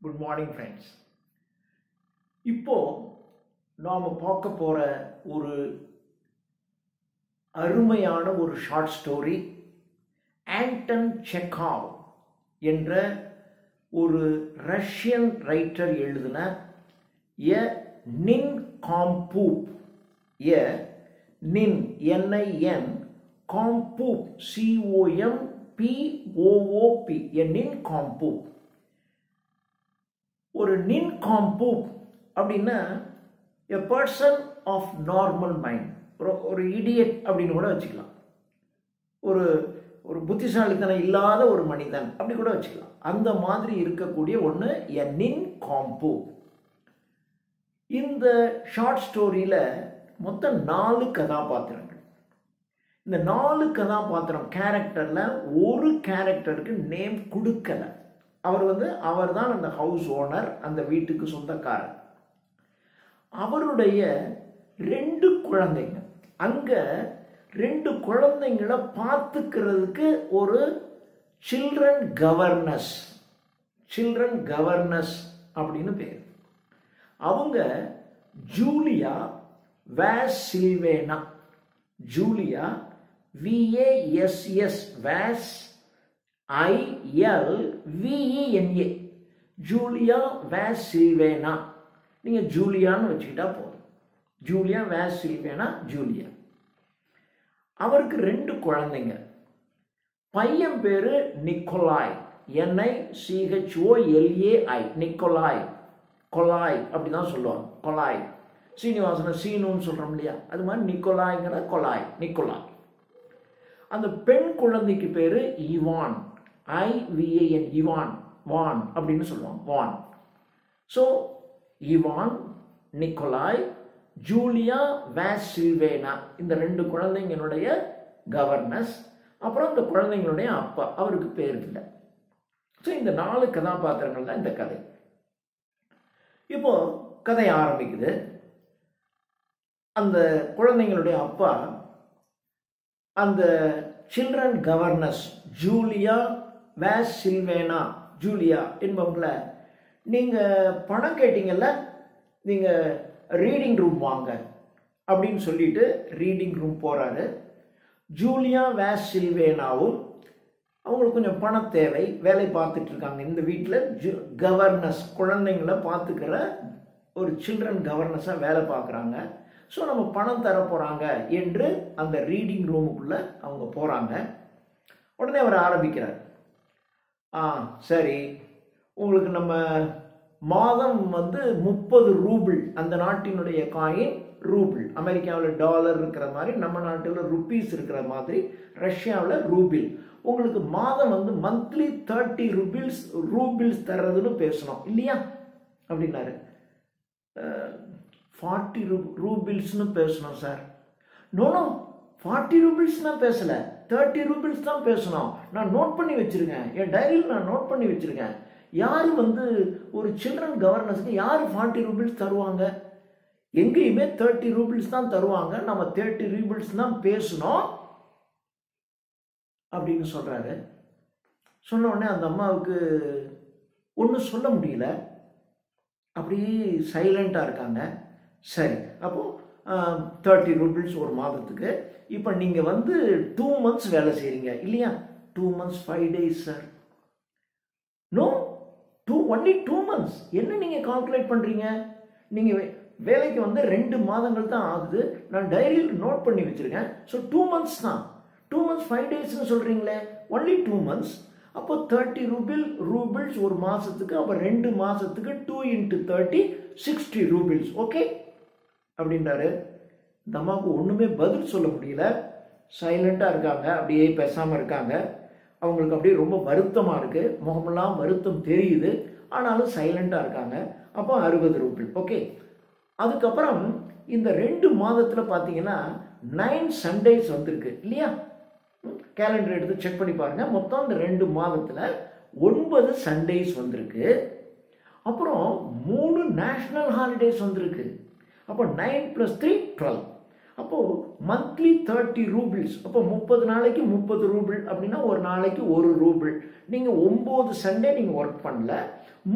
Good morning friends. இப்போ நாம் பார்க்க போகிற ஒரு அருமையான ஒரு ஷார்ட் ஸ்டோரி ஆண்டன் செக்காவ் என்ற ஒரு ரஷ்யன் ரைட்டர் எழுதின எ நின்காம்பூப் எ நின் என்ஐஎன் காம்பூப் COMPOOP எ நின்காம்பூப். ஒரு நின்காம்பூப் அப்படின்னா a person of normal mind, ஒரு இடியட் அப்படின்னு கூட வச்சுக்கலாம். ஒரு ஒரு புத்திசாலித்தனம் இல்லாத ஒரு மனிதன் அப்படி கூட வச்சுக்கலாம். அந்த மாதிரி இருக்கக்கூடிய ஒன்று எ நின்காம்பூப். இந்த ஷார்ட் ஸ்டோரியில் மொத்தம் 4 கதாபாத்திரங்கள். இந்த 4 கதாபாத்திரம் கேரக்டரில் ஒரு கேரக்டருக்கு நேம் கொடுக்கல. அவர் தான் அந்த ஹவுஸ் ஓனர், அந்த வீட்டுக்கு சொந்தக்காரர். அவருடைய 2 குழந்தைங்க, அங்க 2 குழந்தைங்களை பார்த்துக்கிறதுக்கு ஒரு சில்ட்ரன் கவர்னஸ் அப்படின்னு பேர். அவங்க Julia Vasilyevna, Julia VASS Vass ILVENA, Julia Vasilyevna. நீங்க ஜூலியான்னு வச்சுக்கிட்டா போதும். Julia Vasilyevna, Julia. அவருக்கு 2 குழந்தைங்க. பையன் பேரு நிக்கோலாய், NICHOLAI, நிக்கோலாய். கொலாய் அப்படிதான் சொல்லுவாங்க, கொலாய். சீனிவாசன சீனுன்னு சொல்றோம் இல்லையா, அது மாதிரி நிக்கோலாய்ங்கிற கொலாய், நிக்கோலாய். அந்த பெண் குழந்தைக்கு பேரு இவான், IVAN, இவான், வான் அப்படின்னு சொல்லுவாங்க, வான். ஸோ இவான், நிக்கோலாய், ஜூலியா வாசில்வேனா, இந்த 2 குழந்தைங்களுடைய கவர்னஸ். அப்புறம் இந்த குழந்தைங்களுடைய அப்பா, அவருக்கு பேர் இல்லை. ஸோ இந்த 4 கதாபாத்திரங்கள் தான் இந்த கதை. இப்போ கதை ஆரம்பிக்குது. அந்த குழந்தைங்களுடைய அப்பா அந்த children governance Julia Vasilyevna, Julia என்பவங்களை, நீங்கள் பணம் கேட்டீங்கல்ல, நீங்கள் ரீடிங் ரூம் வாங்க அப்படின்னு சொல்லிட்டு ரீடிங் ரூம் போகிறாரு. ஜூலியா வாசில்வேனாவும் அவங்களுக்கு கொஞ்சம் பண தேவை, வேலை பார்த்துட்டு இருக்காங்க. இந்த வீட்டில் கவர்னஸ், குழந்தைங்களை பார்த்துக்கிற ஒரு சில்ட்ரன் கவர்னஸாக வேலை பார்க்குறாங்க. ஸோ நம்ம பணம் தர போகிறாங்க என்று அந்த ரீடிங் ரூமுக்குள்ளே அவங்க போகிறாங்க. உடனே அவர் ஆரம்பிக்கிறார். சரி, உங்களுக்கு நம்ம மாதம் 30 ரூபிள், அந்த நாட்டினுடைய காயின் ரூபிள், அமெரிக்காவில் டாலர் இருக்கிற மாதிரி, நம்ம நாட்டில் ருப்பீஸ் இருக்கிற மாதிரி, ரஷ்யாவில் ரூபிள். உங்களுக்கு மாதம் மந்த்லி 30 ரூபிள்ஸ் தர்றதுன்னு பேசணும் இல்லையா அப்படின்னாரு. 40 ரூபிள்ஸ்னு பேசணும் சார். நோ 40 ரூபிள்ஸ் நான் பேசல, 30 ரூபிள்ஸ் தான் பேசணும். நான் நோட் பண்ணி வச்சிருக்கேன், என் டைரியில் நான் நோட் பண்ணி வச்சிருக்கேன். யாரு ஒரு சில்ட்ரன் கவர்னஸ்க்கு யாரு 40 ரூபிள்ஸ் தருவாங்க? எங்கேயுமே 30 ரூபிள்ஸ் தான் தருவாங்க. நம்ம 30 ரூபிள்ஸ் தான் பேசணும் அப்படின்னு சொல்றாரு. சொன்ன உடனே அந்த அம்மாவுக்கு ஒன்றும் சொல்ல முடியல, அப்படியே சைலண்டா இருக்காங்க. சரி, அப்போ 30 ரூபிள்ஸ் ஒரு மாதத்துக்கு. இப்போ நீங்க 2 மந்த்ஸ் வேலை செய்றீங்க இல்லையா? 2 months 5 days sir. No, only 2 months. என்ன நீங்க கால்குலேட் பண்றீங்க? நீங்க வேலைக்கு 2 மாதங்கள் தான் ஆகுது. நான் டைரியில் நோட் பண்ணி வச்சிருக்கேன். ஸோ 2 மந்த்ஸ் தான். 2 மந்த்ஸ் 5 daysன்னு சொல்றீங்களே, ஒன்லி 2 மந்த்ஸ். அப்போ 30 ரூபிள்ஸ் ஒரு மாசத்துக்கு. அப்போ 2 மாசத்துக்கு 2 × 30 60 ரூபிள்ஸ். ஓகே அப்படின்றாரு. இந்த அம்மாவுக்கு ஒண்ணுமே பதில் சொல்ல முடியல, சைலண்டா இருக்காங்க, அப்படியே பேசாம இருக்காங்க. அவங்களுக்கு அப்படியே ரொம்ப வருத்தமா இருக்கு, முகமெல்லாம் வருத்தம் தெரியுது, ஆனாலும் சைலண்டா இருக்காங்க. அப்போ 60 ரூபிள். ஓகே. அதுக்கப்புறம் இந்த 2 மாதத்துல பாத்தீங்கன்னா 9 சண்டேஸ் வந்திருக்கு இல்லையா? கேலண்டர் எடுத்து செக் பண்ணி பாருங்க. மொத்தம் இந்த 2 மாதத்துல 9 சண்டேஸ் வந்திருக்கு. அப்புறம் 3 நேஷனல் ஹாலிடேஸ் வந்திருக்கு. அப்போ 9 + 3 12. அப்போ மந்த்லி 30 ரூபிள்ஸ். அப்போ 30 நாளைக்கு 30 ரூபிள் அப்படின்னா ஒரு நாளைக்கு 1 ரூபிள். நீங்க 9 சண்டே நீங்க ஒர்க் பண்ணல,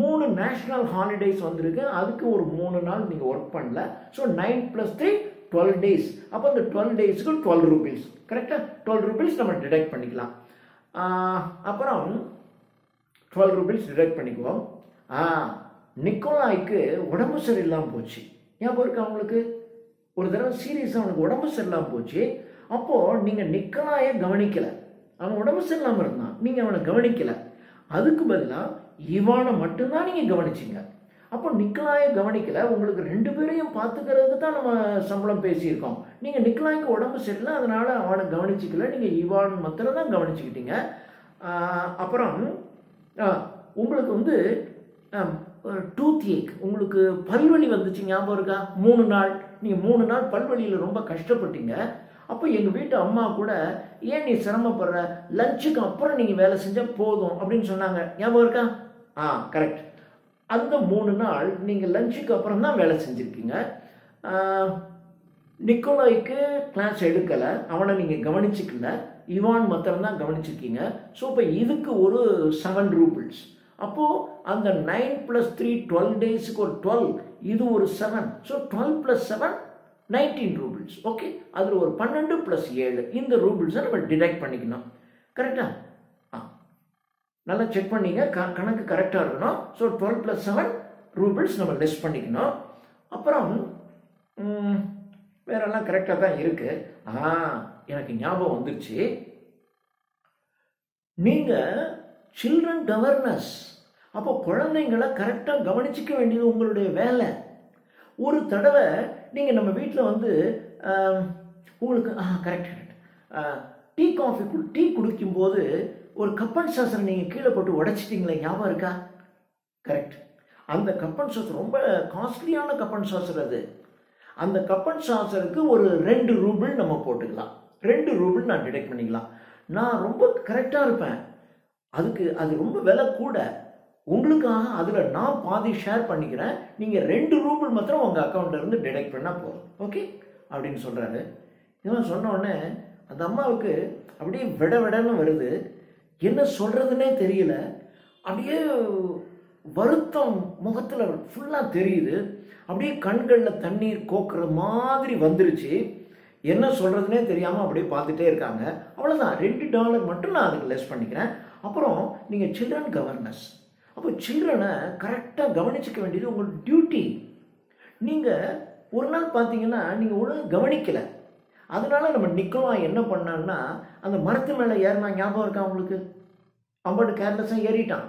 3 நேஷனல் ஹாலிடேஸ் வந்திருக்கு, அதுக்கு ஒரு 3 நாள் நீங்கள் ஒர்க் பண்ணல. So 9 + 3 12 days. அப்போ அந்த 12 டேஸ்க்கு 12 ரூபீஸ். கரெக்டாக 12 ரூபீஸ் நம்ம டிடெக்ட் பண்ணிக்கலாம். அப்புறம் 12 ரூபீஸ் டிடெக்ட் பண்ணிக்குவோம். நிக்கோலாய்க்கு உடம்பு சரியில்லாமல் போச்சு. ஞாபகம் இருக்கா அவங்களுக்கு? ஒரு தடவை சீரியஸாக அவனுக்கு உடம்பு சரியில்லாமல் போச்சு. அப்போது நீங்கள் நிக்கோலாயை கவனிக்கலை. அவன் உடம்பு சரியில்லாமல் இருந்தான், நீங்கள் அவனை கவனிக்கலை. அதுக்கு பதிலாக இவானை மட்டும்தான் நீங்கள் கவனிச்சிங்க. அப்போ நிக்கோலாயை கவனிக்கலை. உங்களுக்கு 2 பேரையும் பார்த்துக்கிறதுக்கு தான் நம்ம சம்பளம் பேசியிருக்கோம். நீங்கள் நிக்கோலாய்க்கு உடம்பு சரியில்லை, அதனால் அவனை கவனிச்சிக்கல, நீங்கள் இவான் மாத்திரம் தான் கவனிச்சுக்கிட்டீங்க. அப்புறம் உங்களுக்கு வந்து டூத் ஏக், உங்களுக்கு பல்வலி வந்துச்சு. ஞாபகம் இருக்கா? 3 நாள் நீங்கள் 3 நாள் பல்வலியில் ரொம்ப கஷ்டப்பட்டீங்க. அப்போ எங்கள் வீட்டு அம்மா கூட, ஏன் நீ சிரமப்படுற, லஞ்சுக்கு அப்புறம் நீங்கள் வேலை செஞ்சால் போதும் அப்படின்னு சொன்னாங்க. ஞாபகம் இருக்கா? கரெக்ட். அந்த 3 நாள் நீங்கள் லஞ்சுக்கு அப்புறம் தான் வேலை செஞ்சுருக்கீங்க. நிக்கோலாய்க்கு கிளாஸ் எடுக்கலை, அவனை நீங்கள் கவனிச்சிக்கல, இவான் மாத்திரம் தான் கவனிச்சிருக்கீங்க. ஸோ இப்போ இதுக்கு ஒரு 7 ரூபிள்ஸ். அப்போது அந்த 9 + 3 12 டேஸுக்கு ஒரு 12, இது ஒரு 7. So 12 + 7 19 roubles. ஓகே, அதில் ஒரு 12 + 7 இந்த ரூபிள்ஸை நம்ம டிடெக்ட் பண்ணிக்கணும். கரெக்டா? நல்லா செக் பண்ணிங்க, கணக்கு கரெக்டாக இருக்கணும். ஸோ 12 + 7 ரூபிள்ஸ் நம்ம லெஸ் பண்ணிக்கணும். அப்புறம் வேறெல்லாம் கரெக்டாக தான் இருக்குது. எனக்கு ஞாபகம் வந்துருச்சு. நீங்கள் சில்ட்ரன் கவர்னஸ், அப்போ குழந்தைங்களை கரெக்டாக கவனிச்சிக்க வேண்டியது உங்களுடைய வேலை. ஒரு தடவை நீங்கள் நம்ம வீட்டில் வந்து உங்களுக்கு கரெக்ட் டீ குடிக்கும்போது ஒரு கப்பன் சாசரை நீங்கள் கீழே போட்டு உடைச்சிட்டிங்களே, ஞாபகம் இருக்கா? கரெக்ட். அந்த கப்பன் சாசர் ரொம்ப காஸ்ட்லியான கப்பன் சாசர். அது அந்த கப்பன் சாசருக்கு ஒரு 2 ரூபிள் நம்ம போட்டுக்கலாம். 2 ரூபிள் நான் டிடெக்ட் பண்ணிக்கலாம். நான் ரொம்ப கரெக்டாக இருப்பேன், அதுக்கு அது ரொம்ப விலை கூட. உங்களுக்காக அதில் நான் பாதி ஷேர் பண்ணிக்கிறேன், நீங்கள் 2 ரூபிள் மாத்திரம் உங்கள் அக்கௌண்ட்லேருந்து டிடெக்ட் பண்ணால் போதும். ஓகே அப்படின்னு சொல்கிறாரு. இதெல்லாம் சொன்ன உடனே அந்த அம்மாவுக்கு அப்படியே விடன்னு வருது. என்ன சொல்கிறதுனே தெரியல. அப்படியே வருத்தம் முகத்தில் ஃபுல்லாக தெரியுது. அப்படியே கண்களில் தண்ணீர் கோக்குற மாதிரி வந்துருச்சு. என்ன சொல்கிறதுனே தெரியாமல் அப்படியே பார்த்துட்டே இருக்காங்க. அவ்வளோதான், $2 மட்டும் நான் அதுக்கு லெஸ் பண்ணிக்கிறேன். அப்புறம் நீங்கள் சில்ட்ரன் கவர்னஸ், அப்போ சில்ட்ரனை கரெக்டாக கவனிச்சிக்க வேண்டியது உங்களோட டியூட்டி. நீங்கள் ஒரு நாள் பார்த்தீங்கன்னா நீங்கள் ஒழுங்காக கவனிக்கலை. அதனால நம்ம நிக்கோலாய் என்ன பண்ணான்னா, அந்த மரத்து மேலே ஏறினா, ஞாபகம் இருக்கா உங்களுக்கு? அம்பாட்டு கேர்லெஸ்ஸாக ஏறிட்டான்.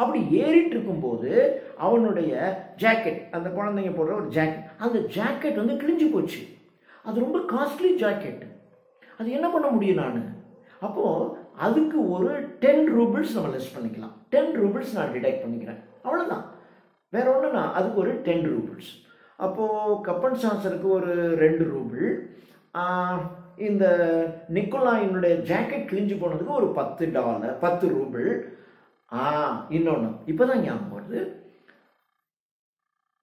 அப்படி ஏறிட்டு இருக்கும்போது அவனுடைய ஜாக்கெட், அந்த குழந்தைங்க போடுற ஒரு ஜாக்கெட், அந்த ஜாக்கெட் வந்து கிழிஞ்சு போச்சு. அது ரொம்ப காஸ்ட்லி ஜாக்கெட். அது என்ன பண்ண முடியும் நான்? அப்போது அதுக்கு ஒரு 10 ரூபிள்ஸ் நம்ம லெஸ் பண்ணிக்கலாம். 10 ரூபிள்ஸ் நான் டிடெக்ட் பண்ணிக்கிறேன். அவ்வளோதான், வேற ஒன்று. நான் அதுக்கு ஒரு 10 ரூபிள்ஸ். அப்போது கப்பன் சாசருக்கு ஒரு 2 ரூபிள். இந்த நிக்கோலாயினுடைய ஜாக்கெட் கிழிஞ்சு போனதுக்கு ஒரு $10, 10 ரூபிள். இன்னொன்று இப்போ தான் ஞாபகம் வருது.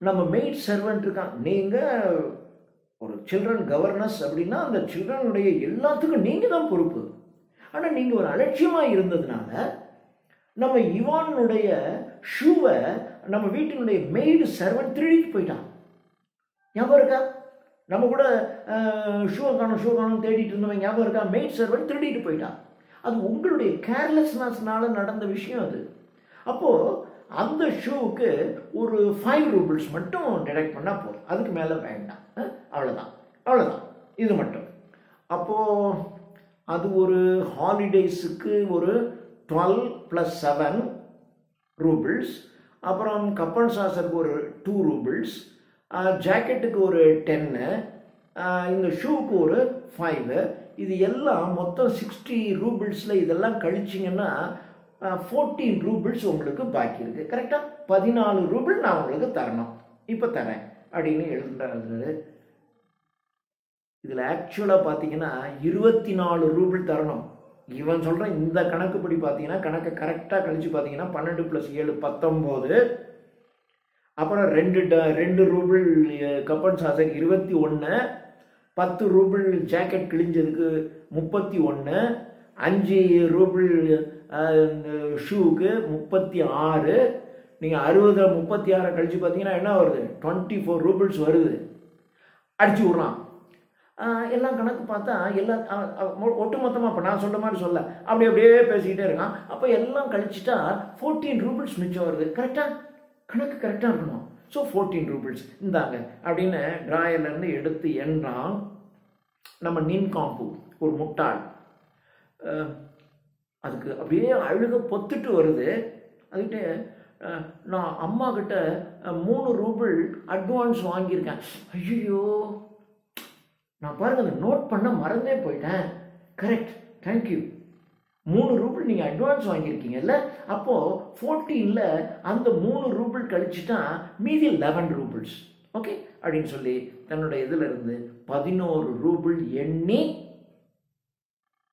நம்ம மெய்ட் சர்வெண்ட் இருக்கான். நீங்கள் ஒரு சில்ட்ரன் கவர்னஸ் அப்படின்னா அந்த சில்ட்ரனுடைய எல்லாத்துக்கும் நீங்கள் தான் பொறுப்பு. ஆனால் நீங்கள் ஒரு அலட்சியமாக இருந்ததுனால நம்ம இவானுடைய ஷூவை நம்ம வீட்டினுடைய மெய்டு சர்வெண்ட் திருடிட்டு போயிட்டான். ஞாபகம் இருக்கா? நம்ம கூட ஷூ காணும் தேடிட்டு இருந்தவங்க ஞாபகம் இருக்கா? மெய்ட் சர்வெண்ட் திருடிட்டு போயிட்டான். அது உங்களுடைய கேர்லெஸ்னஸ்னால நடந்த விஷயம் அது. அப்போது அந்த ஷூவுக்கு ஒரு 5 ரூபிள்ஸ் மட்டும் டிடெக்ட் பண்ணால் போதும், அதுக்கு மேலே வேண்டாம். அவ்வளோதான் இது மட்டும். அப்போது அது ஒரு ஹாலிடேஸுக்கு ஒரு 12 + 7 ரூபிள்ஸ். அப்புறம் கப்பன் சாசருக்கு ஒரு 2 ரூபிள்ஸ், ஜாக்கெட்டுக்கு ஒரு 10, இந்த ஷூவுக்கு ஒரு 5. இது எல்லாம் மொத்தம் 60 ரூபிள்ஸில் இதெல்லாம் கழிச்சிங்கன்னா 14 ரூபிள்ஸ் உங்களுக்கு பாக்கி இருக்குது. கரெக்டாக 14 ரூபிள் நான் உங்களுக்கு தரணும், இப்போ தரேன் அப்படின்னு எழுதுறாரு. இதில் ஆக்சுவலாக பார்த்தீங்கன்னா 24 ரூபிள் தரணும். இவன் சொல்கிற இந்த கணக்குப்படி பார்த்தீங்கன்னா, கணக்கை கரெக்டாக கழிச்சு பார்த்தீங்கன்னா 12 + 7 19. அப்புறம் 2 rouble cup and saucer 21, 10 rouble jacket கிழிஞ்சதுக்கு 31, 5 ரூபிள் ஷூவுக்கு 36, நீங்கள் 60 36 கழிச்சு பார்த்தீங்கன்னா என்ன வருது? 24 ரூபிள்ஸ் வருது. அடிச்சு விட்றான். எல்லாம் கணக்கு பார்த்தா எல்லாம் ஒட்டுமொத்தமாக இப்போ நான் சொல்கிற மாதிரி சொல்ல அப்படியே பேசிக்கிட்டே இருக்கான். அப்போ எல்லாம் கழிச்சிட்டா 14 ரூபிள்ஸ் மிச்சம் வருது. கரெக்டாக கணக்கு கரெக்டாக இருக்கணும். ஸோ 14 ரூபிள்ஸ் இந்தாங்க அப்படின்னு ட்ராயர்லேருந்து எடுத்து எண்ணான். நம்ம நின் காம்பு ஒரு முட்டாள் அதுக்கு அப்படியே அழுக பொத்துட்டு வருது. அதுக்கிட்ட நான் அம்மா கிட்ட 3 ரூபிள் அட்வான்ஸ் வாங்கியிருக்கேன். ஐயோ, நான் பாருங்க அதை நோட் பண்ண மறந்தே போயிட்டேன். Correct, thank you. 3 ரூபிள் நீங்கள் அட்வான்ஸ் வாங்கியிருக்கீங்கல்ல, அப்போது 14ல் அந்த 3 ரூபிள் கழிச்சுட்டா மீதி 11 ரூபிள்ஸ். ஓகே அப்படின்னு சொல்லி தன்னோட இதில் இருந்து 11 ரூபிள் எண்ணி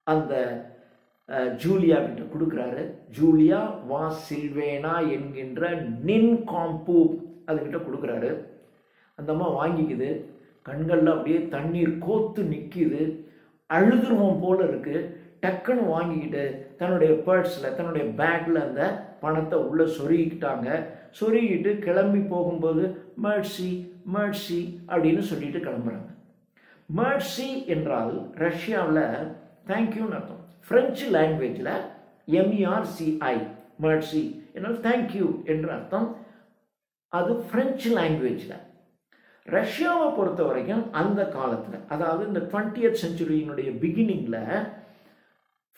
அந்த ஜூலியா கிட்ட கொடுக்குறாரு. ஜூலியா வா சில்வேனா என்கின்ற நின் காம்பு அதுக்கிட்ட கொடுக்குறாரு. அந்த அம்மா வாங்கிக்குது. கண்களில் அப்படியே தண்ணீர் கோத்து நிற்கிது. அழுதுருவோம் போல இருக்கு. டக்குன்னு வாங்கிக்கிட்டு தன்னுடைய பர்ஸில் தன்னுடைய பேக்கில் அந்த பணத்தை உள்ளே சொருகிக்கிட்டாங்க. சொருகிட்டு கிளம்பி போகும்போது மர்சி மர்சி அப்படின்னு சொல்லிட்டு கிளம்புறாங்க. மர்சி என்றால் ரஷ்யாவில் தேங்க்யூன்னு அர்த்தம். பிரெஞ்சு லாங்குவேஜில் MERCI மர்சி என்றால் தேங்க்யூ என்று அர்த்தம். அது பிரெஞ்சு லாங்குவேஜில். ரஷ்யாவை பொறுத்த வரைக்கும் அந்த காலத்தில், அதாவது இந்த 20th செஞ்சுரியினுடைய பிகினிங்கில்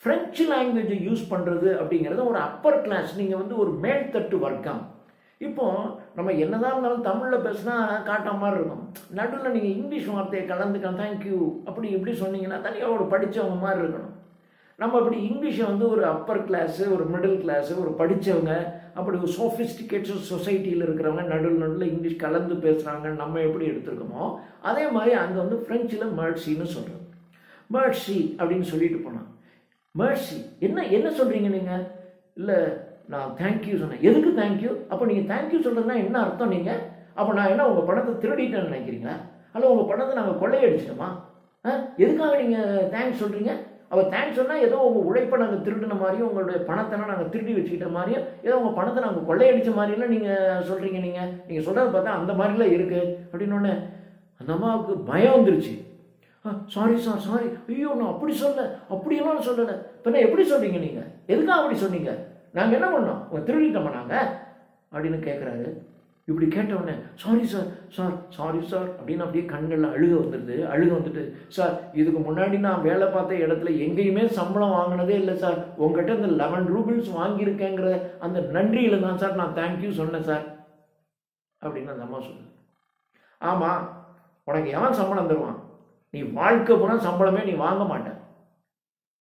பிரெஞ்சு லாங்குவேஜை யூஸ் பண்ணுறது அப்படிங்கிறது ஒரு அப்பர் கிளாஸ், நீங்கள் வந்து ஒரு மேல்தட்டு வர்க்கம். இப்போ நம்ம என்னதான் இருந்தாலும் தமிழில் பேசினா காட்டுற மாதிரி இருக்கும். நடுவில் நீங்கள் இங்கிலீஷ் வார்த்தையை கலந்துக்கலாம். தேங்க்யூ அப்படி இப்படி சொன்னீங்கன்னா தனியாக ஒரு படித்தவங்க மாதிரி இருக்கணும். நம்ம அப்படி இங்கிலீஷை வந்து ஒரு அப்பர் கிளாஸு, ஒரு மிடில் கிளாஸு, ஒரு படித்தவங்க, அப்படி ஒரு சோஃபிஸ்டிகேட்டட் சொசைட்டியில் இருக்கிறவங்க நடுவில் இங்கிலீஷ் கலந்து பேசுகிறாங்க நம்ம எப்படி எடுத்துருக்கோமோ அதே மாதிரி அங்கே வந்து ஃப்ரெஞ்சில் மர்சின்னு சொல்கிறது. மர்சி அப்படின்னு சொல்லிட்டு போனான். மர்சி என்ன சொல்கிறீங்க நீங்கள்? இல்லை நான் தேங்க்யூ சொன்னேன். எதுக்கு தேங்க்யூ? அப்போ நீங்கள் தேங்க்யூ சொல்கிறதுனா என்ன அர்த்தம்? நீங்கள் அப்போ நான் என்ன உங்கள் பணத்தை திருடிட்டேன்னு நினைக்கிறீங்களா? அல்ல உங்கள் பணத்தை நாங்கள் கொள்ளையடிச்சிட்டோமா? எதுக்காக நீங்கள் தேங்க்ஸ் சொல்கிறீங்க? அவள் தேங்க்ஸ் சொன்னால் ஏதோ உங்கள் உழைப்பை நாங்கள் திருடின மாதிரியும் உங்களுடைய பணத்தெல்லாம் நாங்கள் திருடி வச்சுக்கிட்ட மாதிரியும் ஏதோ உங்கள் பணத்தை நாங்கள் கொள்ளையடித்த மாதிரிலாம் நீங்கள் சொல்கிறீங்க. நீங்கள் சொல்கிறத பார்த்தா அந்த மாதிரிலாம் இருக்குது அப்படின்னோடனே அந்த அம்மாவுக்கு பயம் வந்துருச்சு. சாரி சார், சாரி, ஐயோ நான் அப்படி அப்படியெல்லாம் சொல்லலை. இப்போ எப்படி சொல்கிறீங்க? நீங்கள் எதுக்காக அப்படி சொன்னீங்க? நாங்கள் என்ன பண்ணோம்? உங்கள் திருடிட்டோமா நாங்கள் அப்படின்னு கேட்குறாரு. இப்படி கேட்டவுடனே சாரி சார், சாரி சார் அப்படின்னு அப்படியே கண்களில் அழுக வந்துட்டு, சார் இதுக்கு முன்னாடி நான் வேலை பார்த்த இடத்துல எங்கேயுமே சம்பளம் வாங்கினதே இல்லை சார். உங்கள்கிட்ட இந்த 11 ரூபிள்ஸ் வாங்கியிருக்கேங்கிற அந்த நன்றியில் தான் சார் நான் தேங்க்யூ சொன்னேன் சார் அப்படின்னு அந்த அம்மா சொல்லுது. ஆமாம், உனக்கு எவன் சம்பளம் தருவான்? நீ வாழ்க்கை பூரா சம்பளமே நீ வாங்க மாட்டேன்.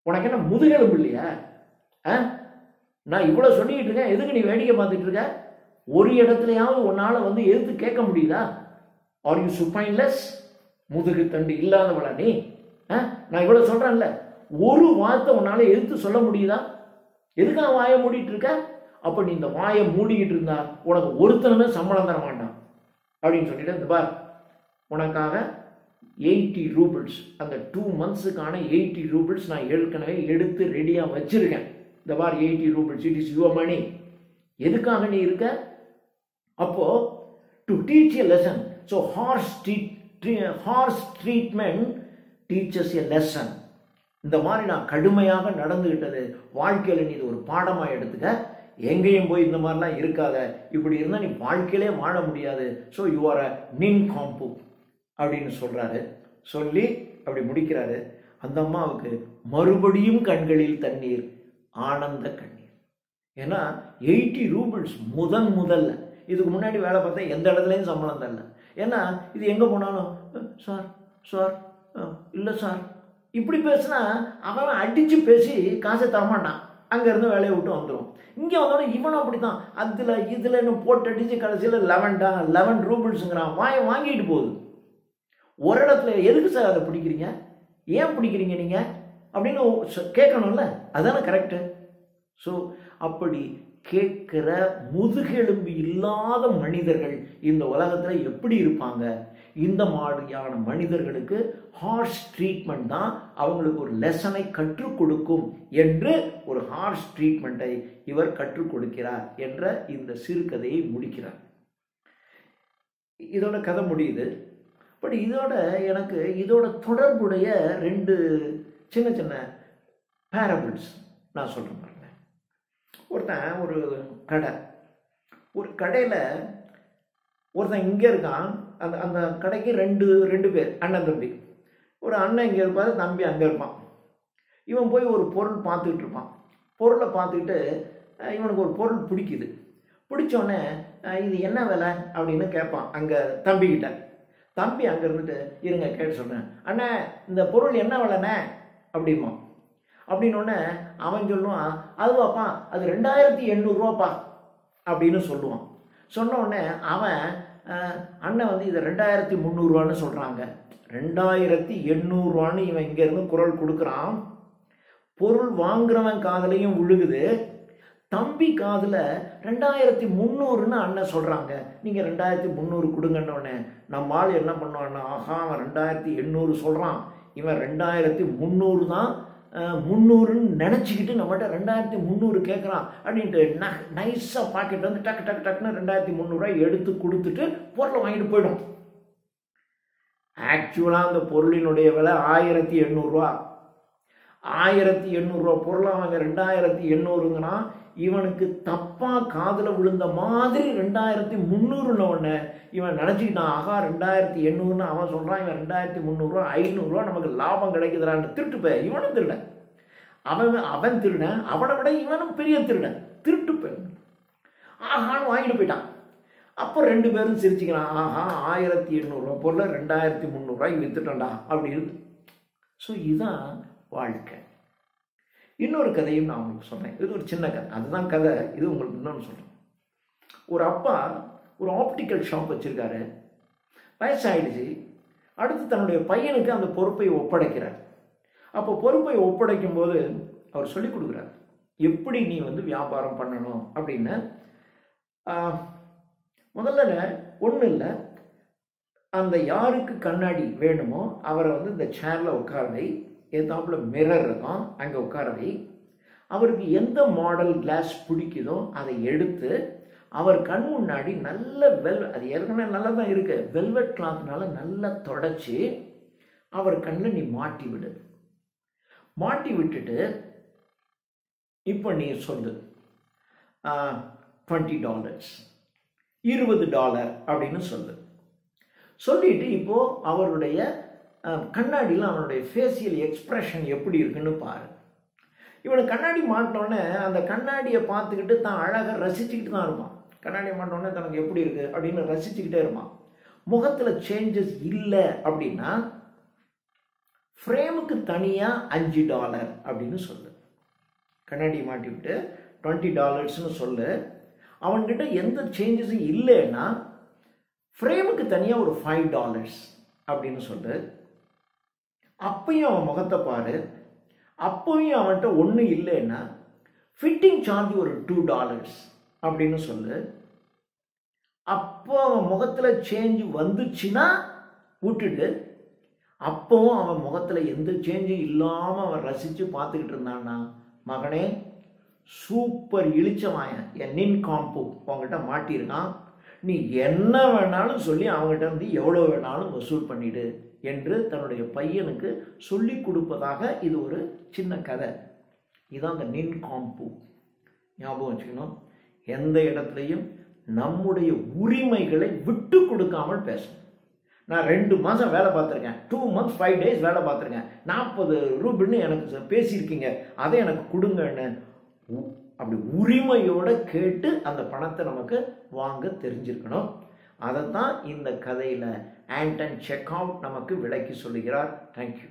உனக்கு என்ன முதுகெலும்பு இல்லையா? நான் இவ்வளோ சொல்லிக்கிட்டு இருக்கேன், எதுக்கு நீ வேடிக்கை பார்த்துட்டு இருக்க? ஒரு இடத்துலையாவது உன்னால் வந்து எதிர்த்து கேட்க முடியுதா? Are you spineless? முதுகு தண்டு இல்லாதவளா நீ? நான் இவ்வளோ சொல்கிறேன்ல, ஒரு வார்த்தை உன்னால் எதிர்த்து சொல்ல முடியுதா? எதுக்காக வாயை மூடிட்டு இருக்க? அப்போ நீ இந்த வாயை மூடிக்கிட்டு இருந்தா உனக்கு ஒருத்தனுமே சம்பளம் தர மாட்டான் அப்படின்னு சொல்லிட்டு, இந்த பார் உனக்காக 80 ரூபிள்ஸ், அந்த 2 மந்த்ஸுக்கான 80 ரூபிள்ஸ் நான் ஏற்கனவே எடுத்து ரெடியாக வச்சிருக்கேன். இந்த பார் 80 roubles, it is your money. எதுக்காக நீ இருக்க? அப்போ to teach a lesson. So horse treatment teachers a lesson. இந்த மாதிரி நான் கடுமையாக நடந்துகிட்டது வாழ்க்கையில் நீ இது ஒரு பாடமாக எடுத்துக்க. எங்கேயும் போய் இந்த மாதிரிலாம் இருக்காத. இப்படி இருந்தால் நீ வாழ்க்கையிலே வாழ முடியாது. ஸோ யூ ஆர் அ நின் காம்பு அப்படின்னு சொல்கிறாரு. சொல்லி அப்படி முடிக்கிறாரு. அந்த அம்மாவுக்கு மறுபடியும் கண்களில் தண்ணீர், ஆனந்த கண்ணீர். ஏன்னா 80 ரூபிள்ஸ் முதல்ல இதுக்கு முன்னாடி வேலை பார்த்தா எந்த இடத்துலையும் சம்பளம் தரல. ஏன்னா இது எங்கே போனாலும் சார் இல்லை சார் இப்படி பேசுனா அவன் அடித்து பேசி காசை தரமாட்டான். அங்கேருந்து வேலையை விட்டு வந்துடும். இங்கே வந்தோடனே இவனும் அப்படி தான். இதில் இன்னும் போட்டு அடித்து கடைசியில் 11 ரூபிள்ஸுங்கிறான். வாங்கிட்டு போகுது. ஒரு இடத்துல எதுக்கு சார் அதை பிடிக்கிறீங்க? ஏன் பிடிக்கிறீங்க நீங்கள் அப்படின்னு கேட்கணும்ல. அதுதானே கரெக்டு. ஸோ அப்படி கேட்குற முதுகெலும்பு இல்லாத மனிதர்கள் இந்த உலகத்தில் எப்படி இருப்பாங்க? இந்த மாதிரியான மனிதர்களுக்கு ஹார்ஷ் ட்ரீட்மெண்ட் தான் அவங்களுக்கு ஒரு லெசனை கற்றுக் கொடுக்கும் என்று ஒரு ஹார்ஷ் ட்ரீட்மெண்ட்டை இவர் கற்றுக் கொடுக்கிறார் என்ற இந்த சிறுகதையை முடிக்கிறார். இதோட கதை முடியுது. பட் எனக்கு இதோட தொடர்புடைய 2 சின்ன சின்ன பேரபிள்ஸ் நான் சொல்கிறேன் பாருங்க. ஒருத்தன் ஒரு கடையில் ஒருத்தன் இங்கே இருக்கான். அந்த கடைக்கு ரெண்டு பேர் அண்ணன் தம்பி. ஒரு அண்ணன் இங்கே இருப்பார், தம்பி அங்கே இருப்பான். இவன் போய் ஒரு பொருள் பார்த்துக்கிட்டு இருப்பான். பொருளை பார்த்துக்கிட்டு இவனுக்கு ஒரு பொருள் பிடிக்குது. பிடிச்சோடனே இது என்ன விலை அப்படின்னு கேட்பான் அங்கே தம்பிக்கிட்ட. தம்பி அங்கே இருந்துட்டு இருங்க கேட்டு சொல்கிறேன், அண்ணே இந்த பொருள் என்ன விலைண்ணே அப்படிமா. அப்படின்னோடனே அவன் சொல்லுவான், அதுவாப்பா அது 2800 அப்படின்னு சொல்லுவான். சொன்ன உடனே அவன் அண்ணன் வந்து இதை 2300 சொல்கிறாங்க. 2800 இவன் இங்கேருந்து குரல் கொடுக்குறான். பொருள் வாங்குறவன் காதலையும் விழுகுது, தம்பி காதில் 2300 அண்ணன் சொல்கிறாங்க. நீங்கள் 2300 கொடுங்கன்னொடனே நம்ம ஆள் என்ன பண்ணுவான்னா, ஆஹா அவன் 2800 சொல்கிறான், இவன் 2300 தான் 300ன்னு நினச்சிக்கிட்டு நம்மகிட்ட 2300 கேட்குறான் அப்படின்ட்டு நைஸாக பாக்கெட் வந்து டக்குன்னு 2300 எடுத்து கொடுத்துட்டு பொருளை வாங்கிட்டு போயிடும். ஆக்சுவலாக அந்த பொருளினுடைய விலை 1800. 1800 பொருளை அவங்க 2800ங்கன்னா இவனுக்கு தப்பாக காதில் விழுந்த மாதிரி 2300 உடனே இவன் நினச்சிக்கிட்டான், ஆகா 2800 அவன் சொல்கிறான், இவன் 2300 500 நமக்கு லாபம் கிடைக்குதுறான்னு திருட்டு போய் இவனும் திருடன். அவன் திருடன், அவனை விட இவனும் பெரிய திருடன், திருட்டு போய் ஆகான்னு வாங்கிட்டு போயிட்டான். அப்போ 2 பேரும் சிரிச்சுக்கிறான், ஆஹா 1800 பொருளை 2300 வித்துட்டோண்டா அப்படின்னு. ஸோ இதுதான் வாழ்க்கை. இன்னொரு கதையும் நான் உங்களுக்கு சொல்கிறேன். இது ஒரு சின்ன கதை, அதுதான் கதை. இது உங்களுக்கு இன்னொன்று சொல்கிறேன். ஒரு அப்பா ஒரு ஆப்டிக்கல் ஷாப் வச்சுருக்காரு. வயசாயிடுச்சு. அடுத்து தன்னுடைய பையனுக்கு அந்த பொறுப்பை ஒப்படைக்கிறார். அப்போ பொறுப்பை ஒப்படைக்கும் போது அவர் சொல்லிக் கொடுக்குறார், எப்படி நீ வந்து வியாபாரம் பண்ணணும் அப்படின்னு. முதல்ல ஒன்றும் இல்லை, அந்த யாருக்கு கண்ணாடி வேணுமோ அவரை வந்து இந்த சேரில் உட்கார வை, ஏதாப்புல மிரர் இருக்கும் அங்கே உட்கார வை, அவருக்கு எந்த மாடல் கிளாஸ் பிடிக்குதோ அதை எடுத்து அவர் கண் முன்னாடி நல்ல அது ஏற்கனவே நல்லா தான் இருக்கு, வெல்வெட் கிளாத்னால நல்லா தொடச்சி அவர் கண்ணில் நீ மாட்டி விடு. மாட்டி விட்டுட்டு இப்போ நீ சொல்லு $20 $20 அப்படின்னு சொல்லு. சொல்லிட்டு இப்போ அவருடைய கண்ணாடியில் அவனுடைய ஃபேஷியல் எக்ஸ்பிரஷன் எப்படி இருக்குன்னு பாரு. இவனுக்கு கண்ணாடி மாட்டோன்னே அந்த கண்ணாடியை பார்த்துக்கிட்டு தான் அழகாக ரசிச்சுக்கிட்டு தான் இருப்பான். கண்ணாடியை மாட்டோன்னே தனக்கு எப்படி இருக்குது அப்படின்னு ரசிச்சுக்கிட்டே இருப்பான். முகத்தில் சேஞ்சஸ் இல்லை அப்படின்னா ஃப்ரேமுக்கு தனியாக $5 அப்படின்னு சொல்லு. கண்ணாடி மாட்டி விட்டு $20ன்னு சொல்லு. அவன்கிட்ட எந்த சேஞ்சஸும் இல்லைன்னா ஃப்ரேமுக்கு தனியாக ஒரு $5 அப்படின்னு சொல்லு. அப்பையும் அவன் முகத்தை பாரு. அப்போயும் அவன்கிட்ட ஒன்றும் இல்லைன்னா ஃபிட்டிங் சார்ஜ் ஒரு $2 அப்படின்னு சொல்லு. அப்போ அவன் முகத்தில் சேஞ்ச் வந்துச்சுன்னா விட்டுட்டு, அப்போவும் அவன் முகத்தில் எந்த சேஞ்சும் இல்லாமல் அவன் ரசித்து பார்த்துக்கிட்டு இருந்தான்னா, மகனே சூப்பர் இழிச்சவாயன் என் நின் காம்பு அவங்ககிட்ட மாட்டியிருக்கான், நீ என்ன வேணாலும் சொல்லி அவங்ககிட்ட இருந்து எவ்வளோ வேணாலும் வசூல் பண்ணிடு என்று தன்னுடைய பையனுக்கு சொல்லி கொடுப்பதாக இது ஒரு சின்ன கதை. இதுதான் அந்த நின் காம்பு. ஞாபகம் வச்சுக்கணும். எந்த இடத்துலையும் நம்முடைய உரிமைகளை விட்டு கொடுக்காமல் பேசணும். நான் 2 மாதம் வேலை பார்த்துருக்கேன், 2 months 5 days வேலை பார்த்துருக்கேன், 40 ரூபாய்ன்னு எனக்கு பேசியிருக்கீங்க, அதை எனக்கு கொடுங்கன்னு அப்படி உரிமையோடு கேட்டு அந்த பணத்தை நமக்கு வாங்க தெரிஞ்சிருக்கணும். அதைத்தான் இந்த கதையில் ஆண்டன் செக்அவுட் நமக்கு விளக்கி சொல்லுகிறார். தேங்க்யூ.